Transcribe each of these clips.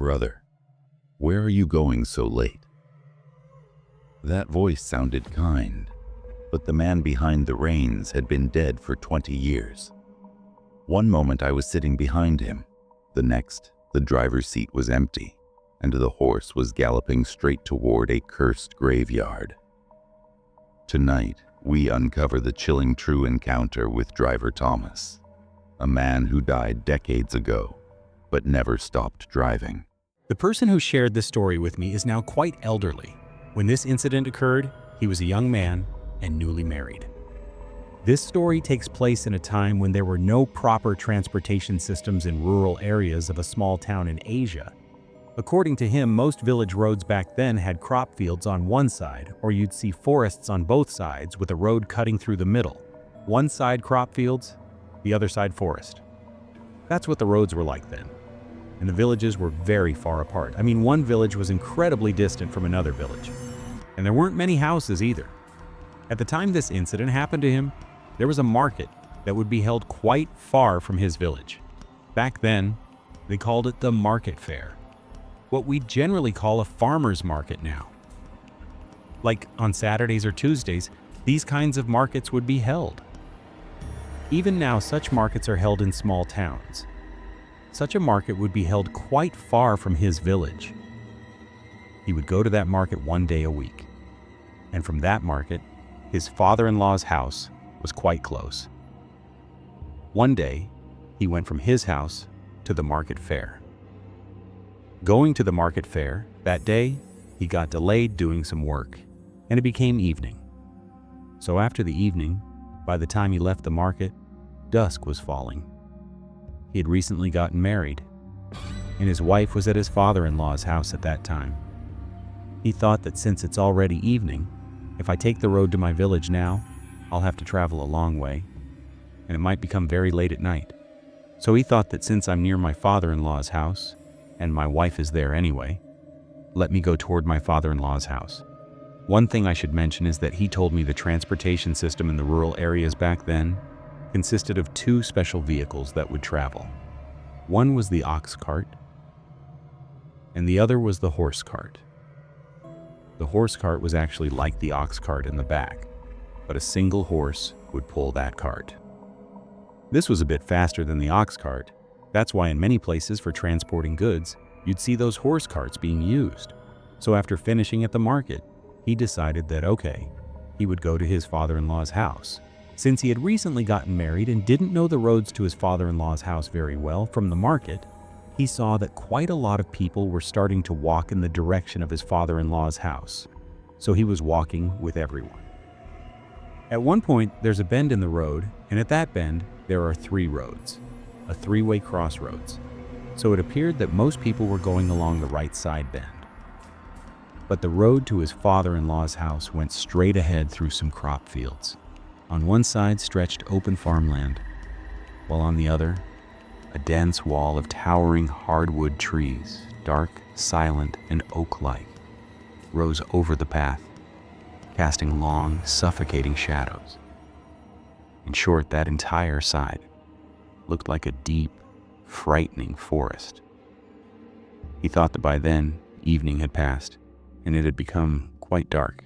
"Brother, where are you going so late?" That voice sounded kind, but the man behind the reins had been dead for 20 years. One moment I was sitting behind him. The next, the driver's seat was empty, and the horse was galloping straight toward a cursed graveyard. Tonight, we uncover the chilling true encounter with driver Thomas, a man who died decades ago, but never stopped driving. The person who shared this story with me is now quite elderly. When this incident occurred, he was a young man and newly married. This story takes place in a time when there were no proper transportation systems in rural areas of a small town in Asia. According to him, most village roads back then had crop fields on one side, or you'd see forests on both sides with a road cutting through the middle. One side crop fields, the other side forest. That's what the roads were like then. And the villages were very far apart. I mean, one village was incredibly distant from another village. And there weren't many houses either. At the time this incident happened to him, there was a market that would be held quite far from his village. Back then, they called it the market fair. What we generally call a farmer's market now. Like on Saturdays or Tuesdays, these kinds of markets would be held. Even now, such markets are held in small towns. Such a market would be held quite far from his village. He would go to that market one day a week. And from that market, his father-in-law's house was quite close. One day, he went from his house to the market fair. Going to the market fair, that day, he got delayed doing some work, and it became evening. So after the evening, by the time he left the market, dusk was falling. He had recently gotten married, and his wife was at his father-in-law's house at that time. He thought that since it's already evening, if I take the road to my village now, I'll have to travel a long way, and it might become very late at night. So he thought that since I'm near my father-in-law's house, and my wife is there anyway, let me go toward my father-in-law's house. One thing I should mention is that he told me the transportation system in the rural areas back then consisted of two special vehicles that would travel. One was the ox cart, and the other was the horse cart. The horse cart was actually like the ox cart in the back, but a single horse would pull that cart. This was a bit faster than the ox cart. That's why in many places for transporting goods, you'd see those horse carts being used. So after finishing at the market, he decided that okay, he would go to his father-in-law's house. Since he had recently gotten married and didn't know the roads to his father-in-law's house very well from the market, he saw that quite a lot of people were starting to walk in the direction of his father-in-law's house. So he was walking with everyone. At one point, there's a bend in the road, and at that bend, there are three roads, a three-way crossroads. So it appeared that most people were going along the right side bend. But the road to his father-in-law's house went straight ahead through some crop fields. On one side stretched open farmland, while on the other, a dense wall of towering hardwood trees, dark, silent, and oak-like, rose over the path, casting long, suffocating shadows. In short, that entire side looked like a deep, frightening forest. He thought that by then, evening had passed, and it had become quite dark.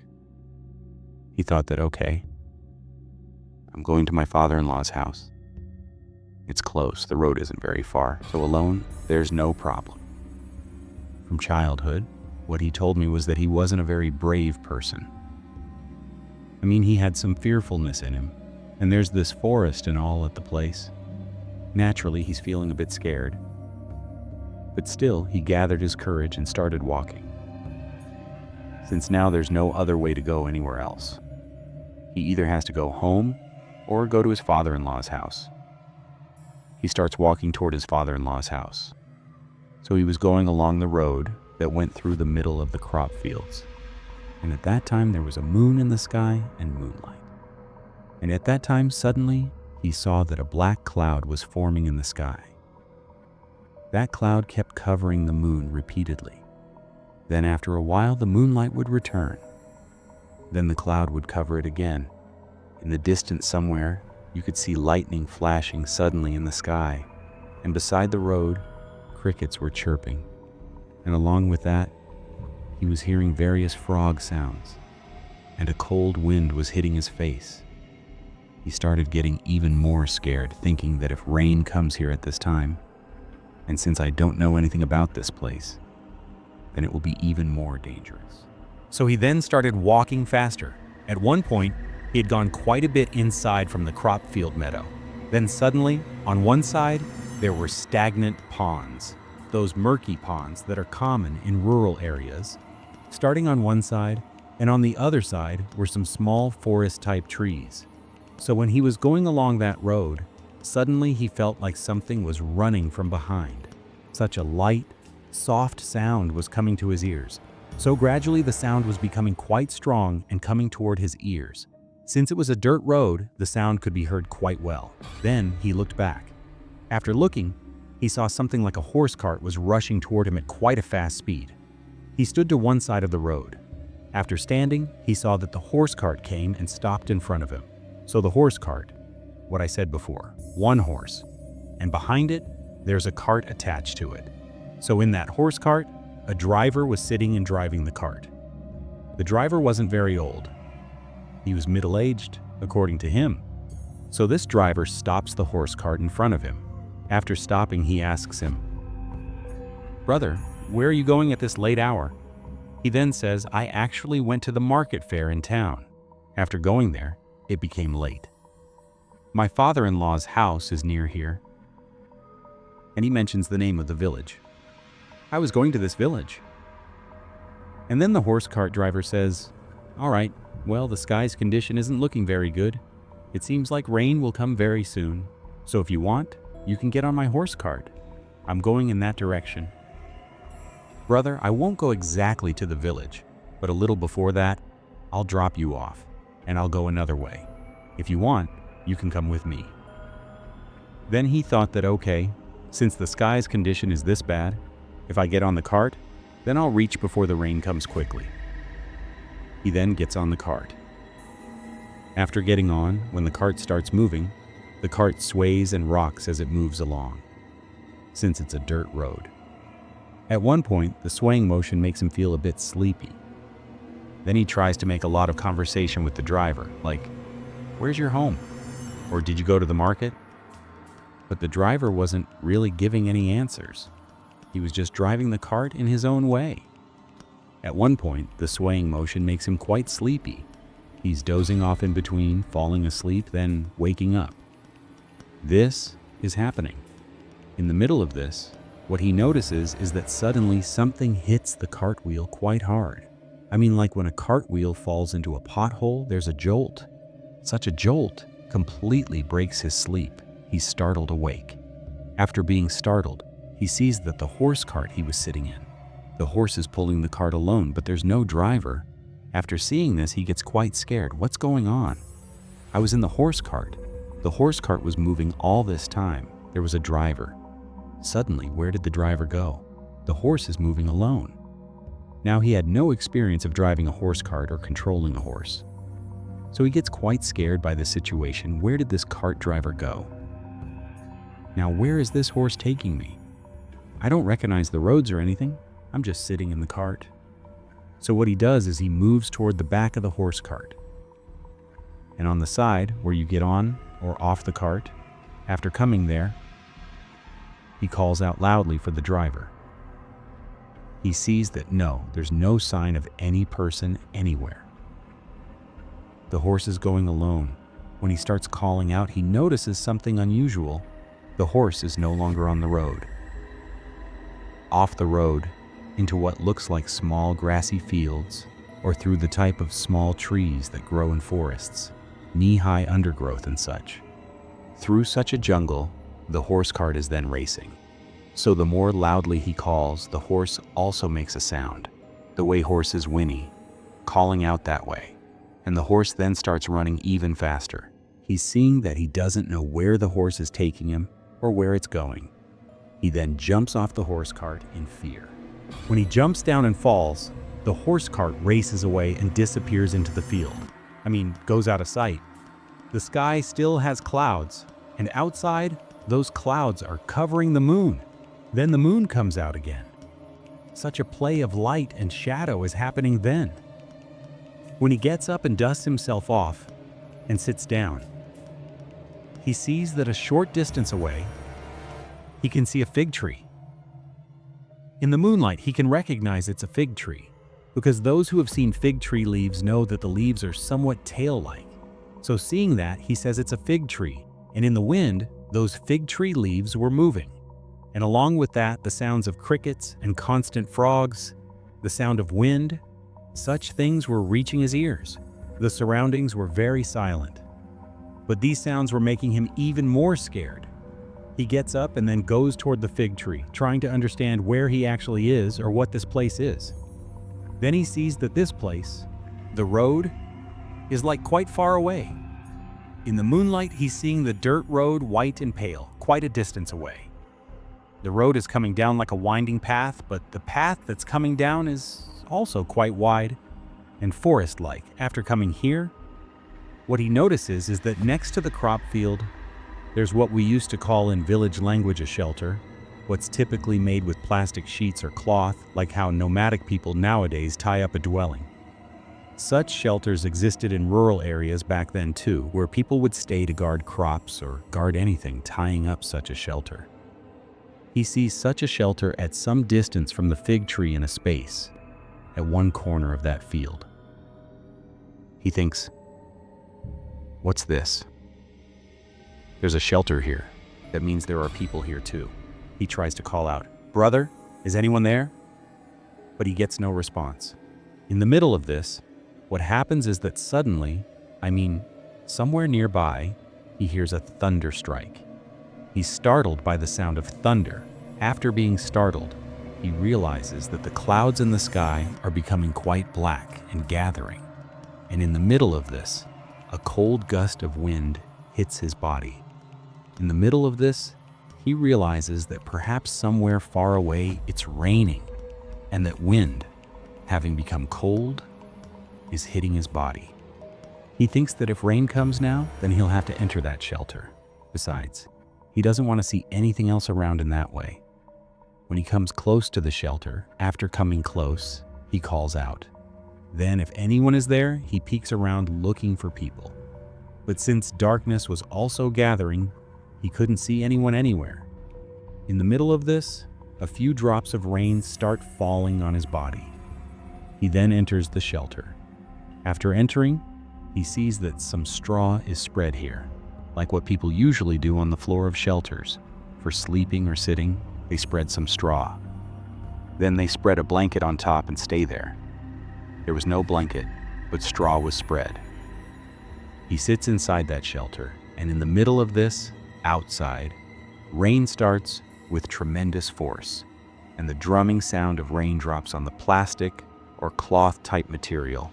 He thought that, okay, I'm going to my father-in-law's house. It's close, the road isn't very far, so alone, there's no problem. From childhood, what he told me was that he wasn't a very brave person. I mean, he had some fearfulness in him, and there's this forest and all at the place. Naturally, he's feeling a bit scared. But still, he gathered his courage and started walking. Since now there's no other way to go anywhere else. He either has to go home or go to his father-in-law's house. He starts walking toward his father-in-law's house. So he was going along the road that went through the middle of the crop fields. And at that time there was a moon in the sky and moonlight. And at that time suddenly he saw that a black cloud was forming in the sky. That cloud kept covering the moon repeatedly. Then after a while the moonlight would return. Then the cloud would cover it again. In the distance somewhere, you could see lightning flashing suddenly in the sky, and beside the road, crickets were chirping. And along with that, he was hearing various frog sounds, and a cold wind was hitting his face. He started getting even more scared, thinking that if rain comes here at this time, and since I don't know anything about this place, then it will be even more dangerous. So he then started walking faster. At one point, he had gone quite a bit inside from the crop field meadow. Then suddenly, on one side, there were stagnant ponds, those murky ponds that are common in rural areas. Starting on one side, and on the other side were some small forest-type trees. So when he was going along that road, suddenly he felt like something was running from behind. Such a light, soft sound was coming to his ears. So gradually the sound was becoming quite strong and coming toward his ears. Since it was a dirt road, the sound could be heard quite well. Then he looked back. After looking, he saw something like a horse cart was rushing toward him at quite a fast speed. He stood to one side of the road. After standing, he saw that the horse cart came and stopped in front of him. So the horse cart, what I said before, one horse, and behind it, there's a cart attached to it. So in that horse cart, a driver was sitting and driving the cart. The driver wasn't very old. He was middle-aged, according to him. So this driver stops the horse cart in front of him. After stopping, he asks him, "Brother, where are you going at this late hour?" He then says, "I actually went to the market fair in town. After going there, it became late. My father-in-law's house is near here." And he mentions the name of the village. "I was going to this village." And then the horse cart driver says, "All right, well, the sky's condition isn't looking very good. It seems like rain will come very soon. So if you want, you can get on my horse cart. I'm going in that direction. Brother, I won't go exactly to the village, but a little before that, I'll drop you off, and I'll go another way. If you want, you can come with me." Then he thought that, okay, since the sky's condition is this bad, if I get on the cart, then I'll reach before the rain comes quickly. He then gets on the cart. After getting on, when the cart starts moving, the cart sways and rocks as it moves along, since it's a dirt road. At one point, the swaying motion makes him feel a bit sleepy. Then he tries to make a lot of conversation with the driver, like, "Where's your home?" Or "Did you go to the market?" But the driver wasn't really giving any answers. He was just driving the cart in his own way. At one point, the swaying motion makes him quite sleepy. He's dozing off in between, falling asleep, then waking up. This is happening. In the middle of this, what he notices is that suddenly something hits the cartwheel quite hard. I mean, like when a cartwheel falls into a pothole, there's a jolt. Such a jolt completely breaks his sleep. He's startled awake. After being startled, he sees that the horse cart he was sitting in. The horse is pulling the cart alone, but there's no driver. After seeing this, he gets quite scared. What's going on? I was in the horse cart. The horse cart was moving all this time. There was a driver. Suddenly, where did the driver go? The horse is moving alone. Now he had no experience of driving a horse cart or controlling a horse. So he gets quite scared by the situation. Where did this cart driver go? Now where is this horse taking me? I don't recognize the roads or anything. I'm just sitting in the cart. So what he does is he moves toward the back of the horse cart. And on the side, where you get on or off the cart, after coming there, he calls out loudly for the driver. He sees that there's no sign of any person anywhere. The horse is going alone. When he starts calling out, he notices something unusual. The horse is no longer on the road. Off the road, into what looks like small grassy fields, or through the type of small trees that grow in forests, knee-high undergrowth and such. Through such a jungle, the horse cart is then racing. So the more loudly he calls, the horse also makes a sound, the way horses whinny, calling out that way. And the horse then starts running even faster. He's seeing that he doesn't know where the horse is taking him or where it's going. He then jumps off the horse cart in fear. When he jumps down and falls, the horse cart races away and disappears into the field. Goes out of sight. The sky still has clouds, and outside, those clouds are covering the moon. Then the moon comes out again. such a play of light and shadow is happening then. When he gets up and dusts himself off and sits down, he sees that a short distance away, he can see a fig tree. In the moonlight, he can recognize it's a fig tree because those who have seen fig tree leaves know that the leaves are somewhat tail-like. So seeing that, he says it's a fig tree, and in the wind, those fig tree leaves were moving. And along with that, the sounds of crickets and constant frogs, the sound of wind, such things were reaching his ears. The surroundings were very silent. But these sounds were making him even more scared. He gets up and then goes toward the fig tree, trying to understand where he actually is or what this place is. Then he sees that this place, the road, is like quite far away. In the moonlight, he's seeing the dirt road white and pale, quite a distance away. The road is coming down like a winding path, but the path that's coming down is also quite wide and forest-like. After coming here, what he notices is that next to the crop field, there's what we used to call in village language a shelter, what's typically made with plastic sheets or cloth, like how nomadic people nowadays tie up a dwelling. Such shelters existed in rural areas back then too, where people would stay to guard crops or guard anything tying up such a shelter. He sees such a shelter at some distance from the fig tree in a space, at one corner of that field. He thinks, "What's this? There's a shelter here. That means there are people here too." He tries to call out, "Brother, is anyone there?" But he gets no response. In the middle of this, what happens is that suddenly, somewhere nearby, he hears a thunder strike. He's startled by the sound of thunder. After being startled, he realizes that the clouds in the sky are becoming quite black and gathering. And in the middle of this, a cold gust of wind hits his body. In the middle of this, he realizes that perhaps somewhere far away it's raining, and that wind, having become cold, is hitting his body. He thinks that if rain comes now, then he'll have to enter that shelter. Besides, he doesn't want to see anything else around in that way. When he comes close to the shelter, after coming close, he calls out. Then, if anyone is there, he peeks around looking for people. But since darkness was also gathering, he couldn't see anyone anywhere. In the middle of this, a few drops of rain start falling on his body. He then enters the shelter. After entering, he sees that some straw is spread here, like what people usually do on the floor of shelters. For sleeping or sitting, they spread some straw. Then they spread a blanket on top and stay there. There was no blanket, but straw was spread. He sits inside that shelter, and in the middle of this, outside, rain starts with tremendous force, and the drumming sound of raindrops on the plastic or cloth-type material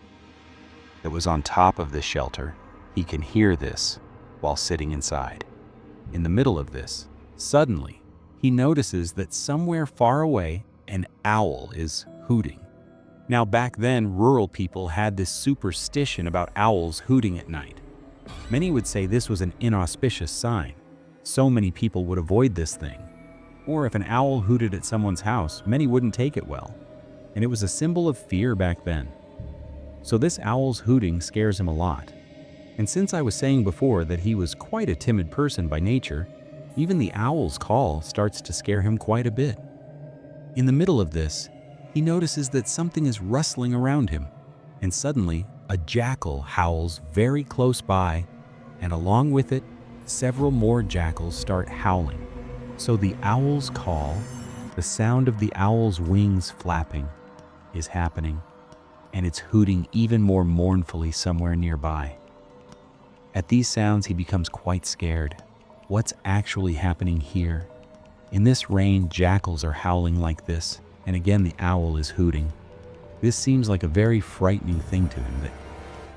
that was on top of this shelter, he can hear this while sitting inside. In the middle of this, suddenly, he notices that somewhere far away, an owl is hooting. Now back then, rural people had this superstition about owls hooting at night. Many would say this was an inauspicious sign. So many people would avoid this thing. Or if an owl hooted at someone's house, many wouldn't take it well. And it was a symbol of fear back then. So this owl's hooting scares him a lot. And since I was saying before that he was quite a timid person by nature, even the owl's call starts to scare him quite a bit. In the middle of this, he notices that something is rustling around him, and suddenly a jackal howls very close by, and along with it, several more jackals start howling. So the owl's call, the sound of the owl's wings flapping, is happening, and it's hooting even more mournfully somewhere nearby. At these sounds, he becomes quite scared. What's actually happening here? In this rain, jackals are howling like this, and again the owl is hooting. This seems like a very frightening thing to him,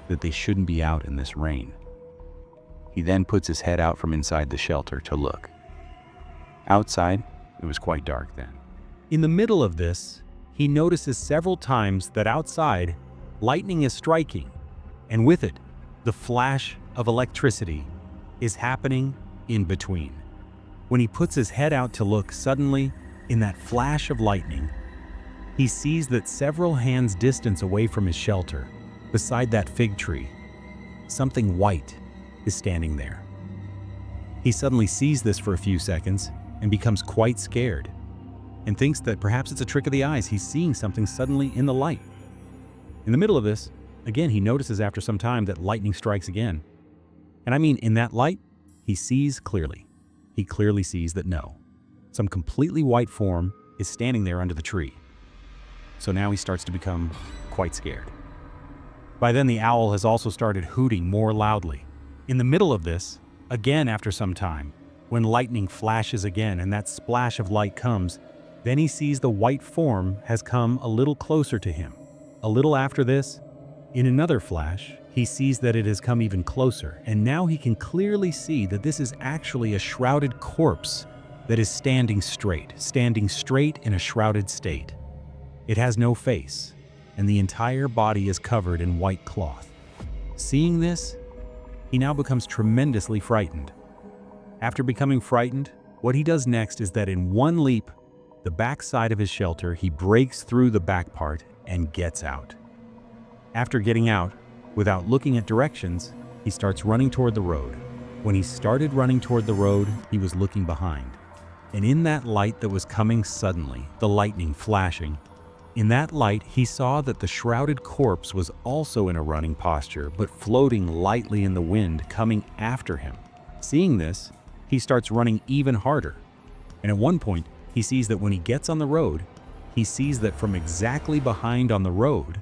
that they shouldn't be out in this rain. He then puts his head out from inside the shelter to look. Outside, it was quite dark then. In the middle of this, he notices several times that outside, lightning is striking, and with it, the flash of electricity is happening in between. When he puts his head out to look, suddenly, in that flash of lightning, he sees that several hands' distance away from his shelter, beside that fig tree, something white is standing there. He suddenly sees this for a few seconds and becomes quite scared and thinks that perhaps it's a trick of the eyes. He's seeing something suddenly in the light. In the middle of this, again, he notices after some time that lightning strikes again. And I mean, in that light, he sees clearly. He clearly sees that no, some completely white form is standing there under the tree. So now he starts to become quite scared. By then, the owl has also started hooting more loudly. In the middle of this, again after some time, when lightning flashes again and that splash of light comes, then he sees the white form has come a little closer to him. A little after this, in another flash, he sees that it has come even closer, and now he can clearly see that this is actually a shrouded corpse that is standing straight in a shrouded state. It has no face, and the entire body is covered in white cloth. Seeing this, he now becomes tremendously frightened. After becoming frightened, what he does next is that in one leap, the back side of his shelter, he breaks through the back part and gets out. After getting out, without looking at directions, he starts running toward the road. When he started running toward the road, he was looking behind. And in that light that was coming suddenly, the lightning flashing, in that light, he saw that the shrouded corpse was also in a running posture, but floating lightly in the wind, coming after him. Seeing this, he starts running even harder. And at one point, he sees that when he gets on the road, he sees that from exactly behind on the road,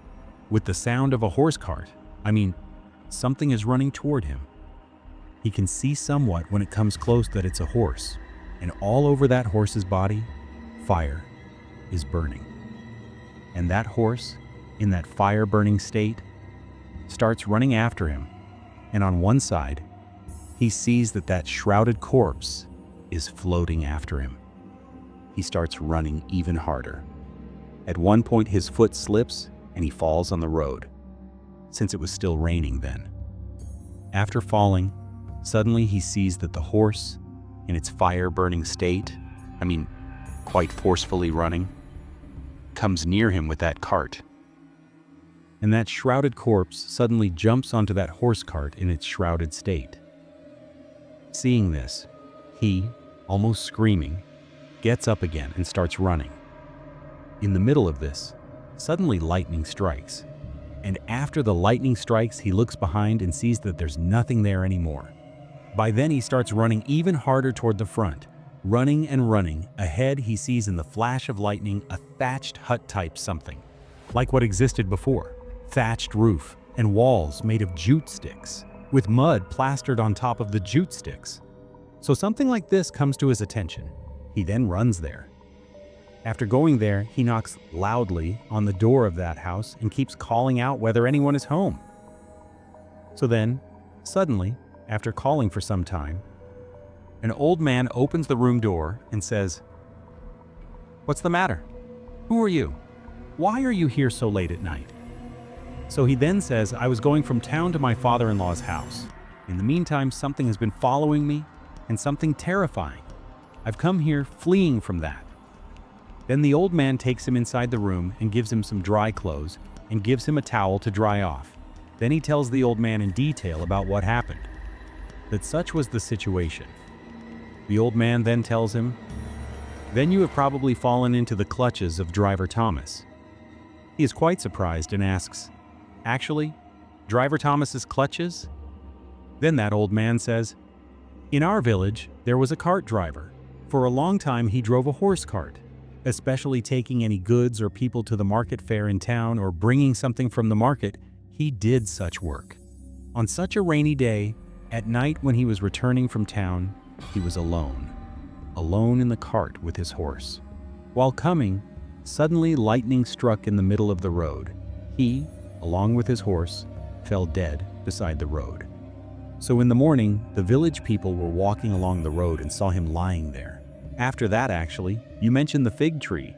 with the sound of a horse cart, something is running toward him. He can see somewhat when it comes close that it's a horse, and all over that horse's body, fire is burning. And that horse, in that fire-burning state, starts running after him, and on one side, he sees that that shrouded corpse is floating after him. He starts running even harder. At one point, his foot slips, and he falls on the road, since it was still raining then. After falling, suddenly he sees that the horse, in its fire-burning state, quite forcefully running, comes near him with that cart. And that shrouded corpse suddenly jumps onto that horse cart in its shrouded state. Seeing this, he, almost screaming, gets up again and starts running. In the middle of this, suddenly lightning strikes. And after the lightning strikes, he looks behind and sees that there's nothing there anymore. By then, he starts running even harder toward the front. Running and running, ahead he sees in the flash of lightning a thatched hut-type something, like what existed before. Thatched roof and walls made of jute sticks, with mud plastered on top of the jute sticks. So something like this comes to his attention. He then runs there. After going there, he knocks loudly on the door of that house and keeps calling out whether anyone is home. So then, suddenly, after calling for some time, an old man opens the room door and says, "What's the matter? Who are you? Why are you here so late at night?" So he then says, "I was going from town to my father-in-law's house. In the meantime, something has been following me, and something terrifying. I've come here fleeing from that." Then the old man takes him inside the room and gives him some dry clothes and gives him a towel to dry off. Then he tells the old man in detail about what happened, that such was the situation. The old man then tells him, "Then you have probably fallen into the clutches of Driver Thomas." He is quite surprised and asks, "Actually, Driver Thomas's clutches?" Then that old man says, "In our village, there was a cart driver. For a long time, he drove a horse cart, especially taking any goods or people to the market fair in town or bringing something from the market. He did such work. On such a rainy day, at night when he was returning from town, he was alone in the cart with his horse. While coming, suddenly lightning struck in the middle of the road. He, along with his horse, fell dead beside the road. So in the morning, the village people were walking along the road and saw him lying there. After that, actually, you mentioned the fig tree.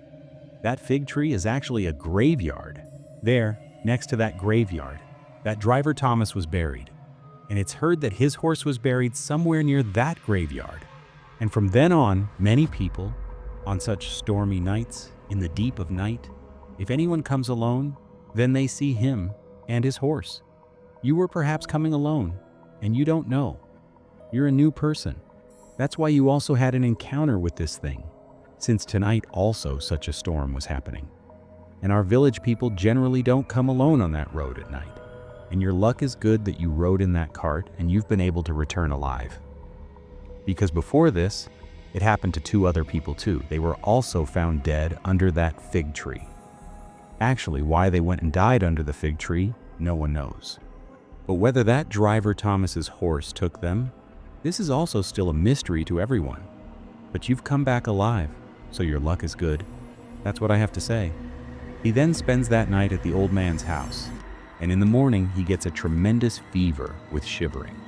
That fig tree is actually a graveyard. There, next to that graveyard, that Driver Thomas was buried. And it's heard that his horse was buried somewhere near that graveyard. And from then on, many people, on such stormy nights, in the deep of night, If anyone comes alone, then they see him and his horse. You were perhaps coming alone, and you don't know. You're a new person. That's why you also had an encounter with this thing, since tonight also such a storm was happening. And our village people generally don't come alone on that road at night. And your luck is good that you rode in that cart and you've been able to return alive. Because before this, it happened to 2 other people too. They were also found dead under that fig tree. Actually, why they went and died under the fig tree, no one knows. But whether that driver Thomas's horse took them, this is also still a mystery to everyone. But you've come back alive, so your luck is good. That's what I have to say. He then spends that night at the old man's house, and in the morning he gets a tremendous fever with shivering.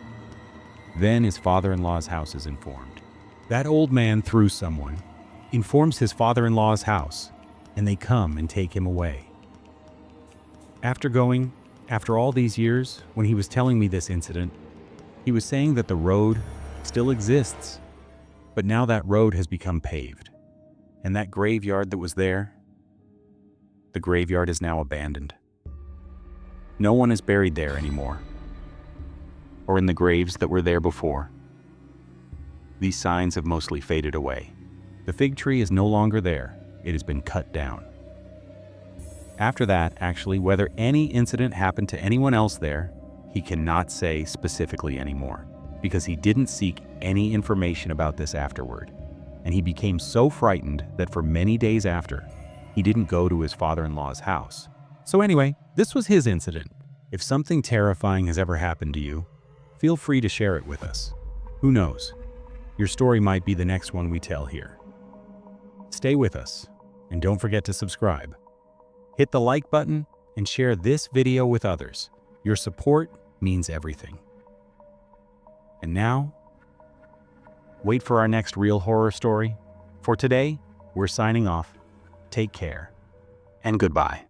Then his father-in-law's house is informed. That old man, through someone, informs his father-in-law's house, and they come and take him away. After all these years, when he was telling me this incident, he was saying that the road still exists, but now that road has become paved. And that graveyard that was there, the graveyard is now abandoned. No one is buried there anymore, or in the graves that were there before. These signs have mostly faded away. The fig tree is no longer there. It has been cut down. After that, actually, whether any incident happened to anyone else there, he cannot say specifically anymore, because he didn't seek any information about this afterward. And he became so frightened that for many days after, he didn't go to his father-in-law's house. So anyway, this was his incident. If something terrifying has ever happened to you, feel free to share it with us. Who knows? Your story might be the next one we tell here. Stay with us, and don't forget to subscribe. Hit the like button and share this video with others. Your support means everything. And now, wait for our next real horror story. For today, we're signing off. Take care, and goodbye.